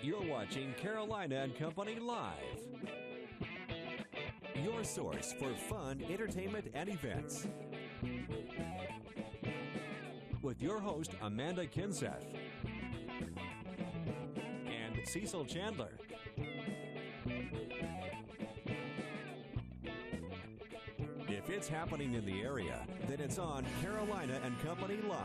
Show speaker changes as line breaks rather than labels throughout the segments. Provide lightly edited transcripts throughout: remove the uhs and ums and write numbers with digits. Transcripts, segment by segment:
You're watching Carolina and Company Live. Your source for fun, entertainment, and events. With your host, Amanda Kinseth. And Cecil Chandler. If it's happening in the area, then it's on Carolina and Company Live.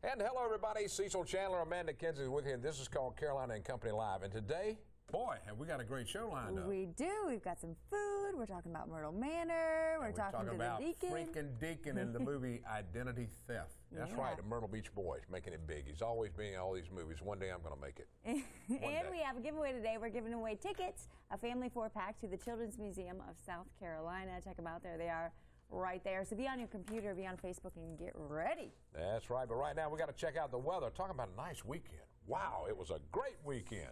And hello, everybody. Cecil Chandler, Amanda Kinseth with you. This is called Carolina and Company Live. And today, boy, have we got a great show lined up.
We do. We've got some food. We're talking about Myrtle Manor. We're talking to
about
the Deacon.
freaking Deacon in the movie Identity Theft. That's right, the Myrtle Beach Boys, making it big. He's always being in all these movies. One day I'm going to make it.
And we have a giveaway today. We're giving away tickets, a family 4-pack to the Children's Museum of South Carolina. Check them out there. They are right there. So be on your computer, be on Facebook, and get ready.
That's right. But right now, we got to check out the weather. Talking about a nice weekend. Wow, it was a great weekend.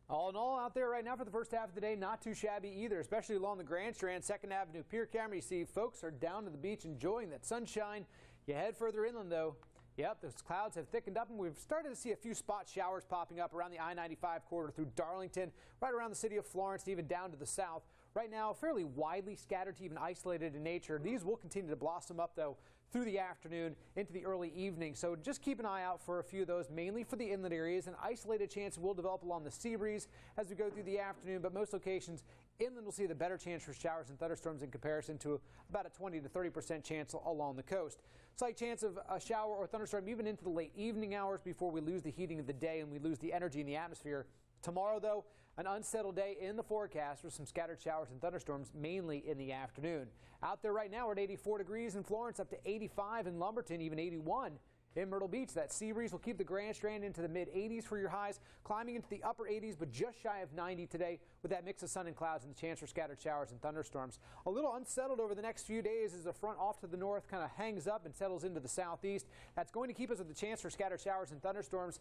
All in all, out there right now for the first half of the day, not too shabby either, especially along the Grand Strand, 2nd Avenue Pier Camera. You see folks are down to the beach enjoying that sunshine. You head further inland, though. Yep, those clouds have thickened up, and we've started to see a few spot showers popping up around the I-95 corridor through Darlington, right around the city of Florence, and even down to the south. Right now, fairly widely scattered to even isolated in nature. These will continue to blossom up, though, through the afternoon into the early evening. So just keep an eye out for a few of those, mainly for the inland areas. An isolated chance will develop along the sea breeze as we go through the afternoon, but most locations inland will see the better chance for showers and thunderstorms in comparison to about a 20 to 30% chance along the coast. Slight chance of a shower or thunderstorm even into the late evening hours before we lose the heating of the day and we lose the energy in the atmosphere. Tomorrow, though, an unsettled day in the forecast with some scattered showers and thunderstorms, mainly in the afternoon. Out there right now, we're at 84 degrees in Florence, up to 85 in Lumberton, even 81 in Myrtle Beach. That sea breeze will keep the Grand Strand into the mid-80s for your highs, climbing into the upper 80s, but just shy of 90 today with that mix of sun and clouds and the chance for scattered showers and thunderstorms. A little unsettled over the next few days as the front off to the north kind of hangs up and settles into the southeast. That's going to keep us with the chance for scattered showers and thunderstorms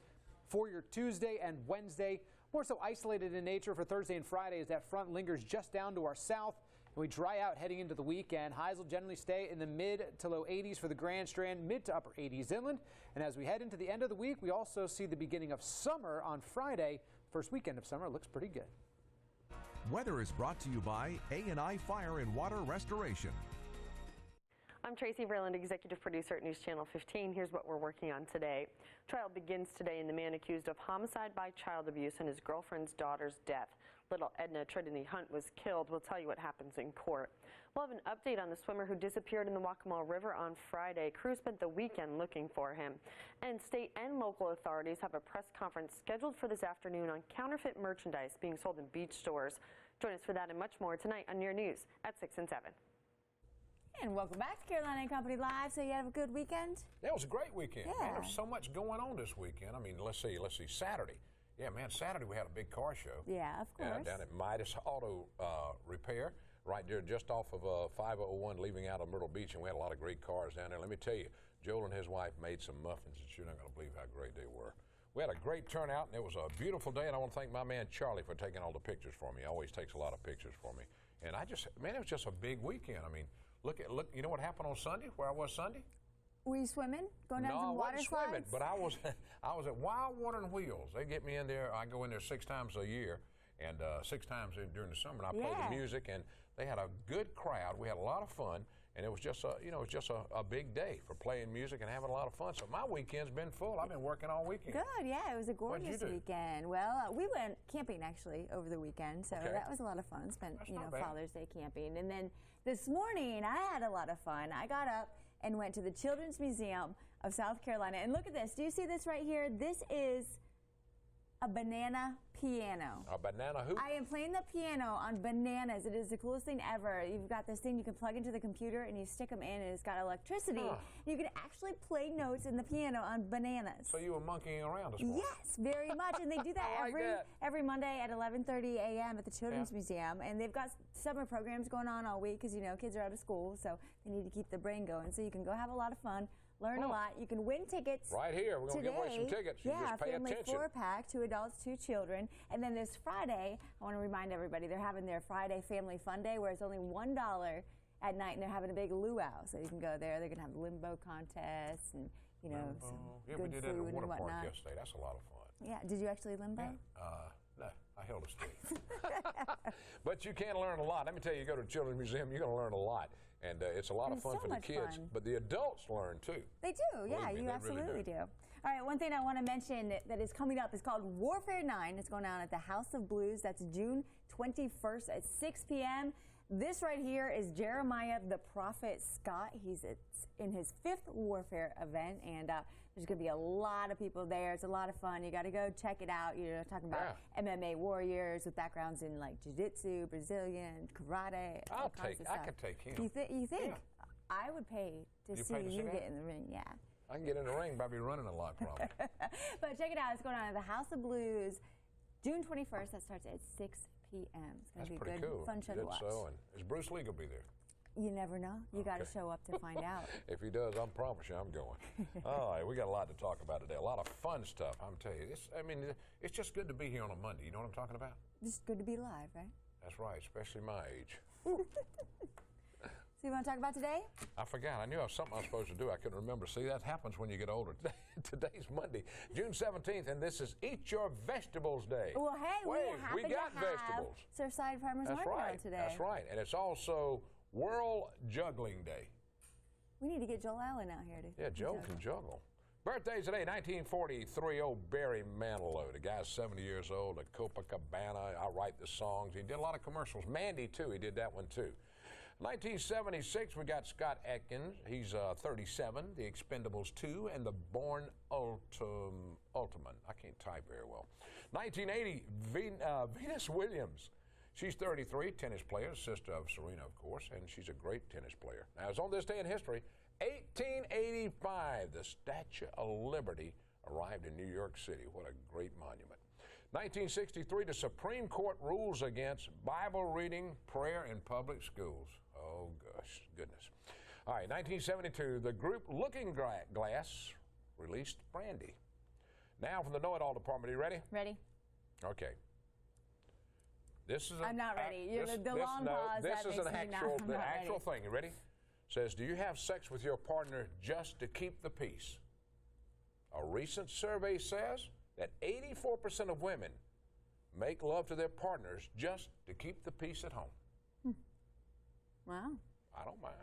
for your Tuesday and Wednesday. More so isolated in nature for Thursday and Friday as that front lingers just down to our south. And we dry out heading into the weekend. Highs will generally stay in the mid to low 80s for the Grand Strand, mid to upper 80s inland. And as we head into the end of the week, we also see the beginning of summer on Friday. First weekend of summer looks pretty good.
Weather is brought to you by A&I Fire and Water Restoration.
I'm Tracy Vreeland, executive producer at News Channel 15. Here's what we're working on today. Trial begins today in the man accused of homicide by child abuse and his girlfriend's daughter's death. Little Edna Trinity Hunt was killed. We'll tell you what happens in court. We'll have an update on the swimmer who disappeared in the Waccamaw River on Friday. Crews spent the weekend looking for him. And state and local authorities have a press conference scheduled for this afternoon on counterfeit merchandise being sold in beach stores. Join us for that and much more tonight on Your News at 6 and 7.
And welcome back to Carolina and Company Live. So you had a good weekend?
Yeah, it was a great weekend.
Yeah.
Man, there's so much going on this weekend. I mean, let's see, Saturday. Yeah, man, Saturday we had a big car show.
Yeah, of course.
Down at Midas Auto Repair, right there just off of 501 leaving out of Myrtle Beach, and we had a lot of great cars down there. Let me tell you, Joel and his wife made some muffins that you're not going to believe how great they were. We had a great turnout, and it was a beautiful day, and I want to thank my man Charlie for taking all the pictures for me. He always takes a lot of pictures for me. And man, it was just a big weekend. I mean, look, you know what happened on Sunday, where I was Sunday?
Were you swimming? Going down some water slides?
Swimming, but I was at Wild Water and Wheels. They get me in there. I go in there 6 times a year, and 6 times during the summer. And I play the music, and they had a good crowd. We had a lot of fun, and it was just a big day for playing music and having a lot of fun. So my weekend's been full. I've been working all weekend.
Good, yeah, it was a gorgeous weekend. Well, we went camping actually over the weekend, so that was a lot of fun. Spent Father's Day camping, and then this morning I had a lot of fun. I got up and went to the Children's Museum of South Carolina. And look at this. Do you see this right here? This is a banana piano.
A banana who?
I am playing the piano on bananas. It is the coolest thing ever. You've got this thing you can plug into the computer and you stick them in and it's got electricity. You can actually play notes in the piano on bananas.
So you were monkeying around this morning.
Yes, very much. And they do that every Monday at 11:30 a.m. at the Children's Museum. And they've got summer programs going on all week because, you know, kids are out of school, so they need to keep the brain going. So you can go have a lot of fun, learn a lot. You can win tickets.
Right here. We're going to give away some tickets. You just pay
family
attention.
4-pack, 2 adults, 2 children. And then this Friday, I want to remind everybody, they're having their Friday Family Fun Day where it's only $1 at night, and they're having a big luau, so you can go there. They're going to have limbo contests and, you know, some
yeah,
good
we did that at
food
a water
and
park
whatnot.
yesterday. That's a lot of fun.
Yeah, did you actually limbo?
Yeah. No, I held a stick. But you can learn a lot. Let me tell you, you go to the Children's Museum, you're going to learn a lot. And it's a lot of fun
so
for the
much
kids.
fun.
But the adults learn, too.
They do, yeah,
Believe me,
you
they
absolutely
really
do. All right, one thing I want to mention that is coming up is called Warfare 9. It's going on at the House of Blues. That's June 21st at 6 p.m. This right here is Jeremiah the Prophet Scott. He's in his 5th Warfare event, and there's going to be a lot of people there. It's a lot of fun. You got to go check it out. You're talking about MMA warriors with backgrounds in like jiu-jitsu, Brazilian, karate.
I could take him.
You think? Yeah. I would pay to see you
that?
get in the ring, yeah.
I can get in the ring by be running a lot, probably.
But check it out. It's going on at the House of Blues, June 21st. That starts at 6 p.m. It's going to be a good,
cool.
fun show to watch.
And is Bruce Lee going to be there?
You never know. You got to show up to find out.
If he does, I promise you I'm going. All right, we got a lot to talk about today. A lot of fun stuff, I'm telling you. It's just good to be here on a Monday. You know what I'm talking about?
Just good to be live, right?
That's right, especially my age.
So you want to talk about today?
I forgot. I knew I was something I was supposed to do. I couldn't remember. See, that happens when you get older. Today's Monday, June 17th, and this is Eat Your Vegetables Day.
Well, hey, we got
vegetables.
Surfside Farmers Market on today.
That's right. And it's also World Juggling Day.
We need to get Joel Allen out here.
Yeah, Joe can juggle. Birthdays today, 1943, old Barry Manilow. The guy's 70 years old at Copacabana. I write the songs. He did a lot of commercials. Mandy, too. He did that one, too. 1976, we got Scott Adkins. He's 37, The Expendables 2, and The Bourne Ultiman. I can't type very well. 1980, Venus Williams. She's 33, tennis player, sister of Serena, of course, and she's a great tennis player. Now, it's on this day in history, 1885, the Statue of Liberty arrived in New York City. What a great monument. 1963, the Supreme Court rules against Bible reading, prayer in public schools. Oh, gosh, goodness. All right, 1972, the group Looking Glass released Brandy. Now from the Know-It-All Department. Are you ready?
Ready.
Okay. This is
I'm not ready. The long pause.
This is an actual
ready.
thing. You ready? Says, do you have sex with your partner just to keep the peace? A recent survey says that 84% of women make love to their partners just to keep the peace at home.
Wow.
I don't mind.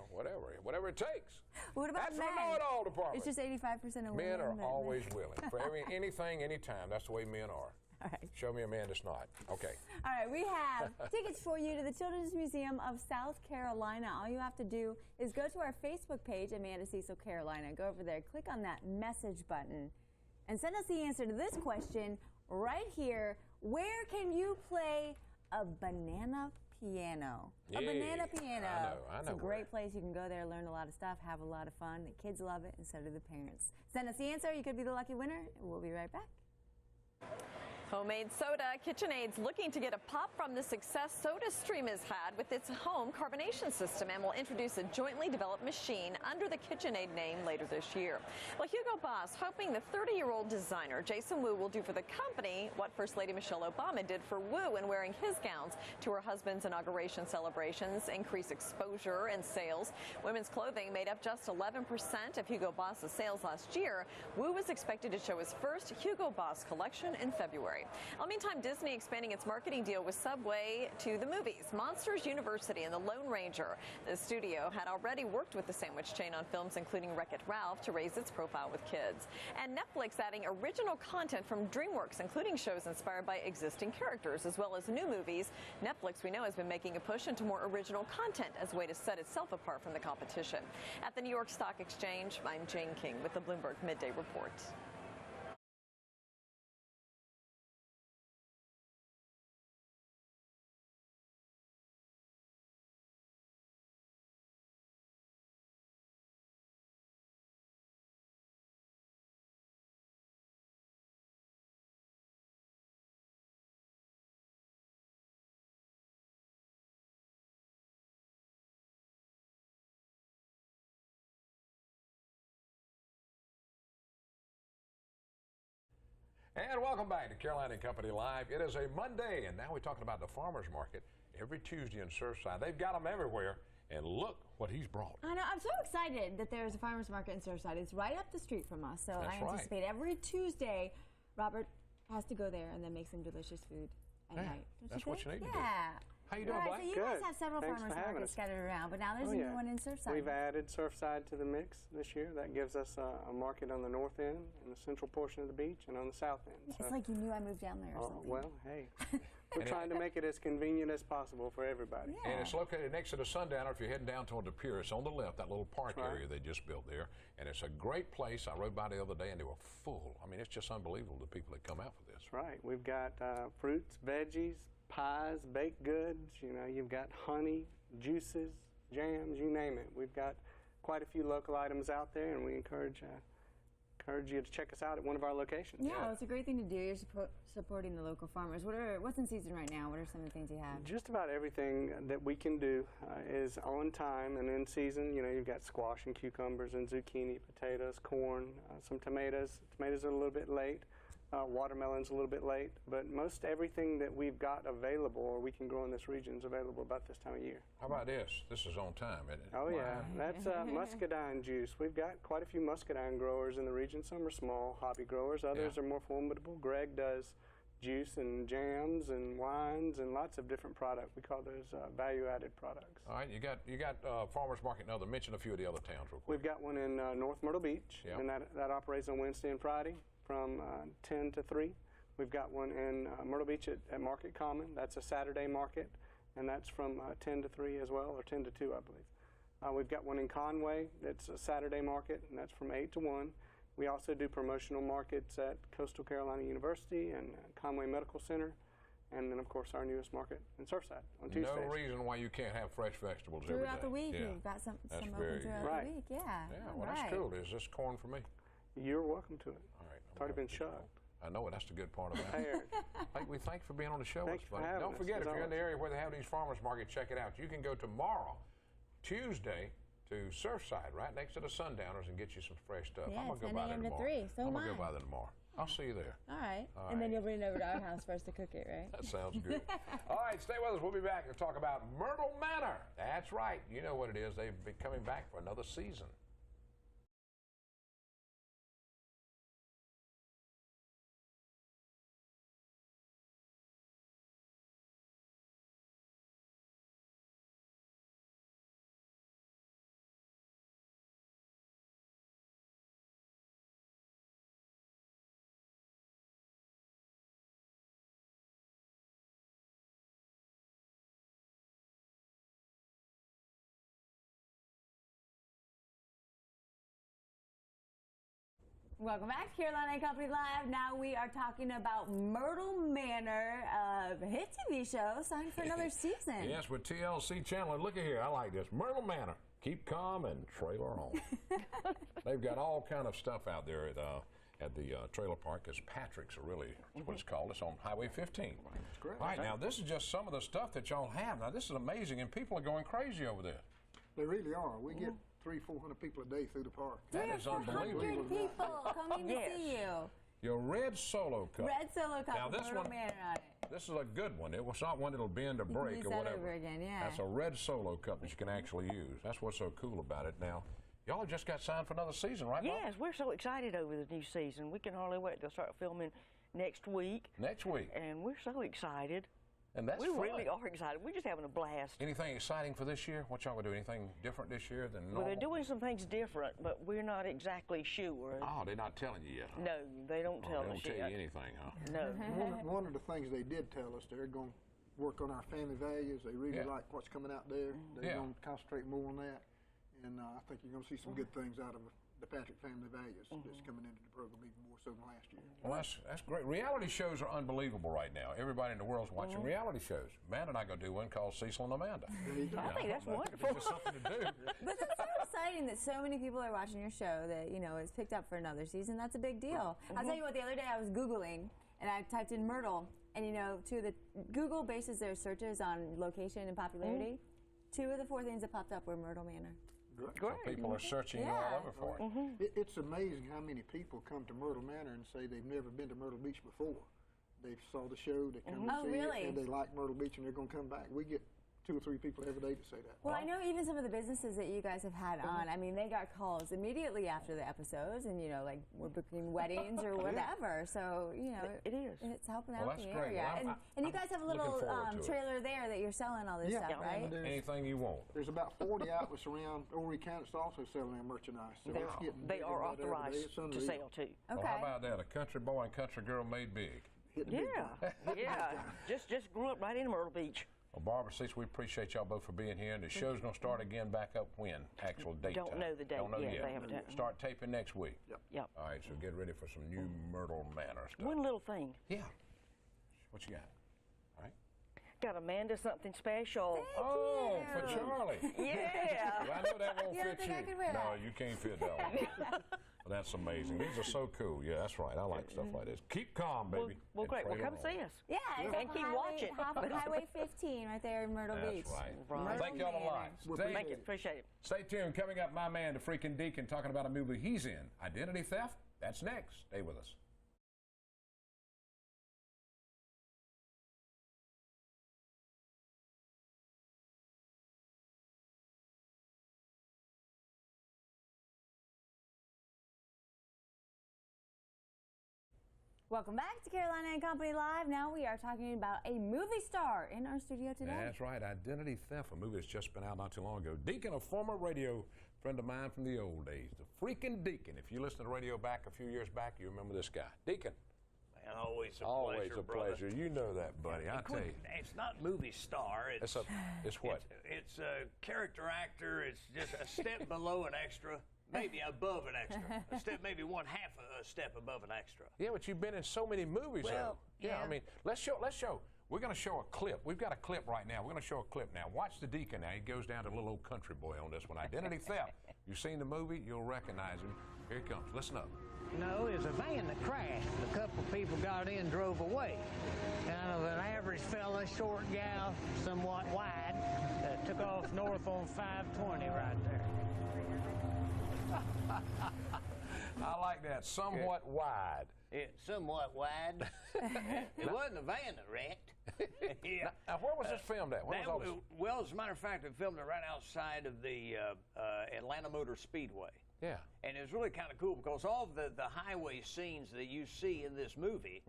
Whatever it takes.
What about
That's
men?
the Know-It-All Department.
It's just 85% of women.
Men are always willing. For anything, anytime. That's the way men are.
All right.
Show me a man that's not. Okay.
All right, we have tickets for you to the Children's Museum of South Carolina. All you have to do is go to our Facebook page, Amanda Cecil Carolina. Go over there, click on that message button, and send us the answer to this question right here. Where can you play a banana piano?
Yeah,
a banana piano.
I know.
It's a great place. You can go there, learn a lot of stuff, have a lot of fun. The kids love it, and so do the parents. Send us the answer. You could be the lucky winner. We'll be right back.
Homemade soda. KitchenAid's looking to get a pop from the success SodaStream has had with its home carbonation system and will introduce a jointly developed machine under the KitchenAid name later this year. Well, Hugo Boss hoping the 30-year-old designer Jason Wu will do for the company what First Lady Michelle Obama did for Wu in wearing his gowns to her husband's inauguration celebrations, increase exposure and sales. Women's clothing made up just 11% of Hugo Boss's sales last year. Wu was expected to show his first Hugo Boss collection in February. Meantime, Disney expanding its marketing deal with Subway to the movies, Monsters University, and The Lone Ranger. The studio had already worked with the sandwich chain on films including Wreck-It Ralph to raise its profile with kids. And Netflix adding original content from DreamWorks, including shows inspired by existing characters, as well as new movies. Netflix, we know, has been making a push into more original content as a way to set itself apart from the competition. At the New York Stock Exchange, I'm Jane King with the Bloomberg Midday Report.
And welcome back to Carolina and Company Live. It is a Monday, and now we're talking about the farmers market every Tuesday in Surfside. They've got them everywhere. And look what he's brought.
I know. I'm so excited that there's a farmer's market in Surfside. It's right up the street from us. So
That's
I anticipate every Tuesday, Robert has to go there and then make some delicious food at night.
That's what you need to do.
Yeah.
How you doing,
All right,
Blake?
so you guys have several farmers markets scattered around, but now there's a new one in Surfside.
We've added Surfside to the mix this year. That gives us a market on the north end, in the central portion of the beach, and on the south end.
It's like you knew I moved down there or something.
Well, hey. We're trying to make it as convenient as possible for everybody.
Yeah.
And it's located next to the Sundowner. If you're heading down toward the pier, it's on the left, that little park area they just built there. And it's a great place. I rode by the other day, and they were full. I mean, it's just unbelievable, the people that come out for this.
That's right. We've got fruits, veggies, pies, baked goods. You know, you've got honey, juices, jams, you name it. We've got quite a few local items out there, and we encourage you to check us out at one of our locations.
Yeah, well, it's a great thing to do. You're supporting the local farmers. What's in season right now? What are some of the things you have?
Just about everything that we can do is on time and in season. You know, you've got squash and cucumbers and zucchini, potatoes, corn, some tomatoes. Tomatoes are a little bit late. Watermelon's a little bit late, but most everything that we've got available or we can grow in this region is available about this time of year.
How about this? This is on time, isn't it?
Oh, yeah. That's muscadine juice. We've got quite a few muscadine growers in the region. Some are small hobby growers. Others are more formidable. Greg does juice and jams and wines and lots of different products. We call those value-added products.
All right, you got Farmers Market and other. Mention a few of the other towns real quick.
We've got one in North Myrtle Beach, and that operates on Wednesday and Friday from 10 to 3. We've got one in Myrtle Beach at Market Common. That's a Saturday market, and that's from 10 to 3 as well, or 10 to 2, I believe. We've got one in Conway. That's a Saturday market, and that's from 8 to 1. We also do promotional markets at Coastal Carolina University and Conway Medical Center, and then, of course, our newest market in Surfside on Tuesdays.
No reason why you can't have fresh vegetables every day.
Throughout the week, you've got some open throughout the week. Yeah.
Yeah, well, that's cool. Is this corn for me?
You're welcome to it.
All right.
It's already been shucked.
I know it. That's the good part about it. We thank you for being on the show.
Thanks for having us.
Don't forget, if you're in the area where they have these farmers markets, check it out. You can go tomorrow, Tuesday, to Surfside, right next to the Sundowners, and get you some fresh stuff.
Yeah,
I'm going to go by there tomorrow.
10 a.m. to 3. So
I'm going to go by there tomorrow. I'll see you there.
All right. And then you'll bring it over to our house for us to cook it, right?
That sounds good. All right, stay with us. We'll be back and talk about Myrtle Manor. That's right. You know what it is. They've been coming back for another season.
Welcome back to Carolina Company Live. Now we are talking about Myrtle Manor, a hit TV show signed for another season.
Yes, with TLC Chandler. Look at here. I like this. Myrtle Manor. Keep calm and trailer on. They've got all kind of stuff out there at the trailer park, because Patrick's are really what it's called. It's on Highway 15.
That's correct.
All right, now this is just some of the stuff that y'all have. Now this is amazing, and people are going crazy over there.
They really are. We get 300-400 people a day through the park.
That is unbelievable.
300 people coming to see you.
Your red Solo cup.
Red Solo cup
Now
with
this
Myrtle
one,
Manor on it.
this is a good one. It was not one that'll bend or break
use
or
that
whatever.
over again, yeah.
That's a red Solo cup that you can actually use. That's what's so cool about it. Now, y'all have just got signed for another season, right, Bob?
Yes, we're so excited over the new season. We can hardly wait to start filming next week.
Next week.
And we're so excited.
And that's
we
fun.
really are excited. We're just having a blast.
Anything exciting for this year? What y'all gonna do? Anything different this year than normal?
Well, they're doing some things different, but we're not exactly sure.
Oh, they're not telling you yet, huh?
No, they don't tell us
They don't tell
yet.
you anything, huh?
No.
One of the things they did tell us, they're going to work on our family values. They really like what's coming out there. They're going to concentrate more on that. And I think you're going to see some good things out of the Patrick family values that's coming into the program even more so than last year.
Well, that's great. Reality shows are unbelievable right now. Everybody in the world's watching reality shows. Amanda and I go do one called Cecil and Amanda.
I think that's wonderful.
It's just something to do.
But it's so exciting that so many people are watching your show that, you know, it's picked up for another season. That's a big deal. I'll tell you what, the other day I was Googling, and I typed in Myrtle, and, you know, Google bases their searches on location and popularity. 2 of the 4 things that popped up were Myrtle Manor.
So people are searching all over for it.
It's amazing how many people come to Myrtle Manor and say they've never been to Myrtle Beach before. They saw the show, they come and see it, and they like Myrtle Beach, and they're going to come back. We get 2 or 3 people every day to say that.
Well, I know even some of the businesses that you guys have had on, I mean, they got calls immediately after the episodes, and, you know, like, we're booking weddings or whatever. So, you know, it's helping out the area.
Well,
and you guys have a little trailer there that you're selling all this stuff, right?
Anything you want.
There's about 40 outlets around Horry County that's also selling their merchandise. So
they are authorized to sell, too.
Okay. Well, how about that? A country boy and country girl made big.
Just grew up right in Myrtle Beach.
Well, Barbara, Cecil, we appreciate y'all both for being here. And the show's going to start again back up when? Actual date
Don't
time.
know the date.
Don't know yet.
They haven't
Start taping next week.
Yep.
All right, so get ready for some new Myrtle Manor stuff.
One little thing.
Yeah. What you got? All right.
Got Amanda something special.
Oh, for Charlie.
Yeah.
Well, I know that won't fit
think
you.
I can wear
No,
that?
you can't fit that one. Well, that's amazing. These are so cool. Yeah, that's right. I like stuff like this. Keep calm, baby.
Well, great. Well, come see us.
Yeah, it's
and keep watching.
Highway 15 right there in Myrtle Beach.
That's right. Thank y'all a lot.
Thank you. Appreciate it.
Stay tuned. Coming up, my man, the freaking Deacon, talking about a movie he's in. Identity theft? That's next. Stay with us.
Welcome back to Carolina and Company Live. Now we are talking about a movie star in our studio today.
That's right. Identity Theft, a movie that's just been out not too long ago. Deacon, a former radio friend of mine from the old days. The freaking Deacon. If you listen to the radio back a few years back, you remember this guy. Deacon.
Man, always a
Always
pleasure,
a pleasure. You know that, buddy. I tell you.
It's not movie star.
It's what?
It's a character actor. It's just a step below an extra. Maybe above an extra. A step, maybe one half a step above an extra.
Yeah, but you've been in so many movies.
Well,
yeah. I mean, let's show. We're going to show a clip. We've got a clip right now. We're going to show a clip now. Watch the Deacon now. He goes down to a little old country boy on this one. Identity Theft. You've seen the movie. You'll recognize him. Here he comes. Listen up.
No, it was a van that crashed. A couple of people got in and drove away. Kind of an average fella, short gal, somewhat wide, took off north on 520 right there.
I like that. Somewhat wide.
It's somewhat wide. It wasn't a van that wrecked.
Yeah. Now, where was this filmed at?
Well, as a matter of fact, we filmed it right outside of the Atlanta Motor Speedway.
Yeah.
And it was really kind of cool because all of the highway scenes that you see in this movie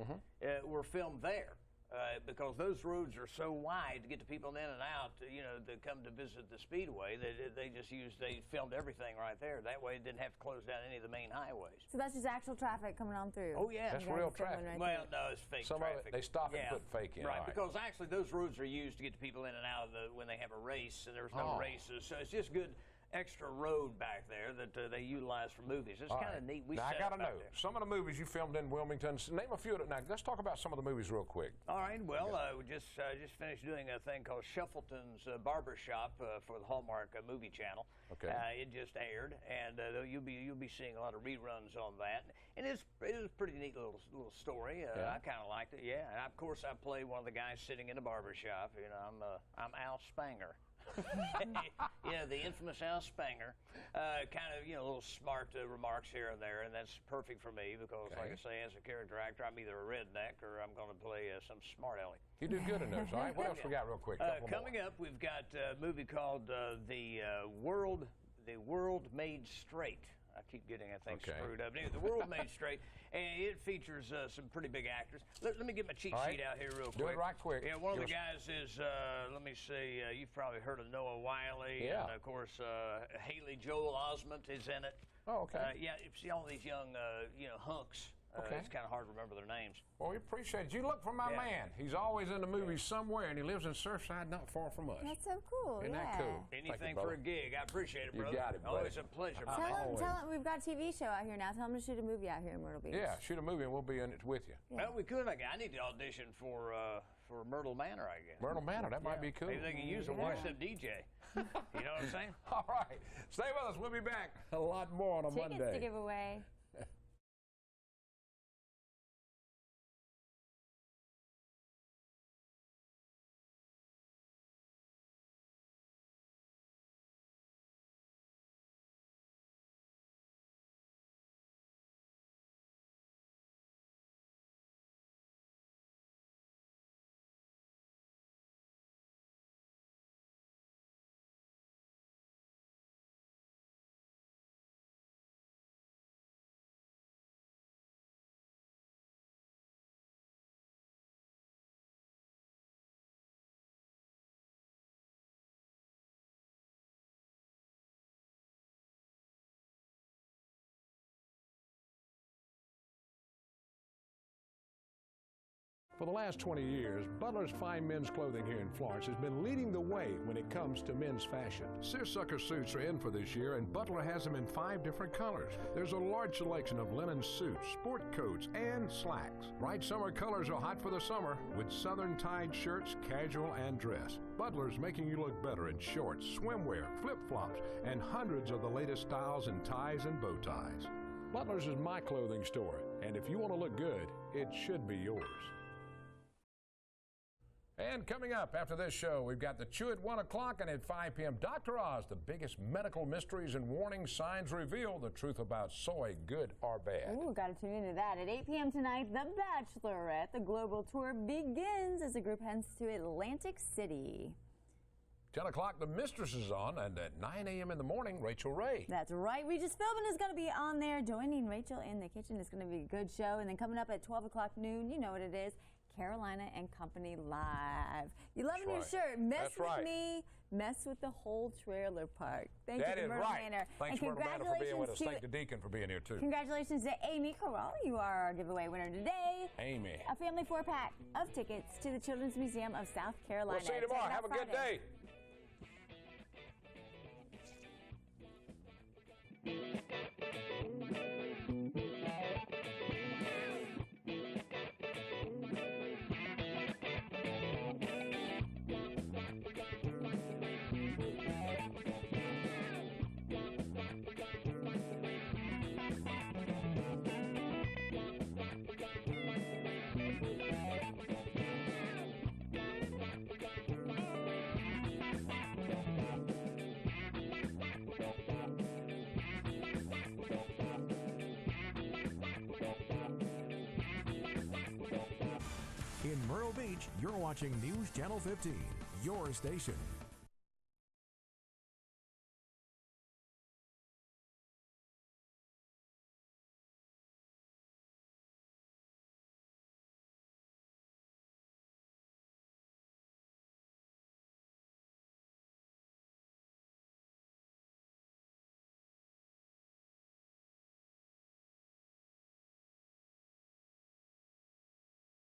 were filmed there. Because those roads are so wide to get the people in and out, you know, that come to visit the Speedway, they filmed everything right there. That way it didn't have to close down any of the main highways.
So that's just actual traffic coming on through?
Oh, yeah.
That's real traffic.
Right
well, no, it's fake
Some
traffic.
of it, they stop and put fake in.
Right, because actually those roads are used to get the people in and out of when they have a race, and there's no races. So it's just good extra road back there that they utilize for movies. It's kind of neat.
Now, I got to know, some of the movies you filmed in Wilmington, name a few of them. Now, let's talk about some of the movies real quick.
All right, well, we just finished doing a thing called Shuffleton's Barbershop for the Hallmark movie channel.
Okay.
It just aired, and you'll be seeing a lot of reruns on that. And it was a pretty neat little story. I kind of liked it, yeah. And of course, I play one of the guys sitting in the barbershop. You know, I'm Al Spanger. Yeah, the infamous Al Spanger. Kind of, you know, little smart remarks here and there, and that's perfect for me because, like I say, as a character actor, I'm either a redneck or I'm going to play some smart aleck.
You do good in those, all right? What else we got real quick?
Coming up, we've got a movie called The World Made Straight. I keep getting that thing screwed up. Anyway, The World Made Straight, and it features some pretty big actors. Let me get my cheat sheet out here real quick.
Do it right quick.
Yeah, one of the guys is, let me see, you've probably heard of Noah Wiley.
Yeah.
And, of course, Haley Joel Osment is in it.
Oh, okay.
Yeah, you see all these young, hunks. It's kind of hard to remember their names.
Well, we appreciate it. You look for my man. He's always in the movies somewhere, and he lives in Surfside, not far from us.
That's so cool.
Isn't that cool?
Anything for a gig. I appreciate it, brother.
You got it, buddy.
Always a pleasure, my
Tell
man.
him we've got a TV show out here now. Tell him to shoot a movie out here in Myrtle Beach.
Yeah, shoot a movie, and we'll be in it with you.
Yeah.
Well, we could. I need to audition for Myrtle Manor, I guess.
Myrtle Manor, that might be cool.
Maybe they can use a one-step DJ. You know what I'm saying?
All right. Stay with us. We'll be back a lot more on a Monday.
Tickets to give away.
For the last 20 years, Butler's fine men's clothing here in Florence has been leading the way when it comes to men's fashion. Seersucker suits are in for this year, and Butler has them in 5 different colors. There's a large selection of linen suits, sport coats, and slacks. Bright summer colors are hot for the summer with southern tied shirts, casual and dress. Butler's making you look better in shorts, swimwear, flip-flops, and hundreds of the latest styles in ties and bow ties. Butler's is my clothing store, and if you want to look good, it should be yours. And coming up after this show, we've got the Chew at 1 o'clock, and at 5 p.m., Dr. Oz, the biggest medical mysteries and warning signs reveal the truth about soy, good or bad.
Ooh, got to tune into that. At 8 p.m. tonight, The Bachelorette, the global tour begins as the group heads to Atlantic City.
10 o'clock, The Mistress is on, and at 9 a.m. in the morning, Rachel Ray.
That's right. Regis Philbin is going to be on there joining Rachel in the kitchen. It's going to be a good show. And then coming up at 12 o'clock noon, you know what it is, Carolina and Company Live. You loving your shirt? Mess with me, mess with the whole trailer park. Thank you to Myrtle Manor.
Thanks, Myrtle Manor, for being with us. Thank the Deacon for being here, too.
Congratulations to Amy Corral. You are our giveaway winner today.
Amy.
A family 4-pack of tickets to the Children's Museum of South Carolina.
We'll see you tomorrow. Have a good day.
In Myrtle Beach, you're watching News Channel 15, your station.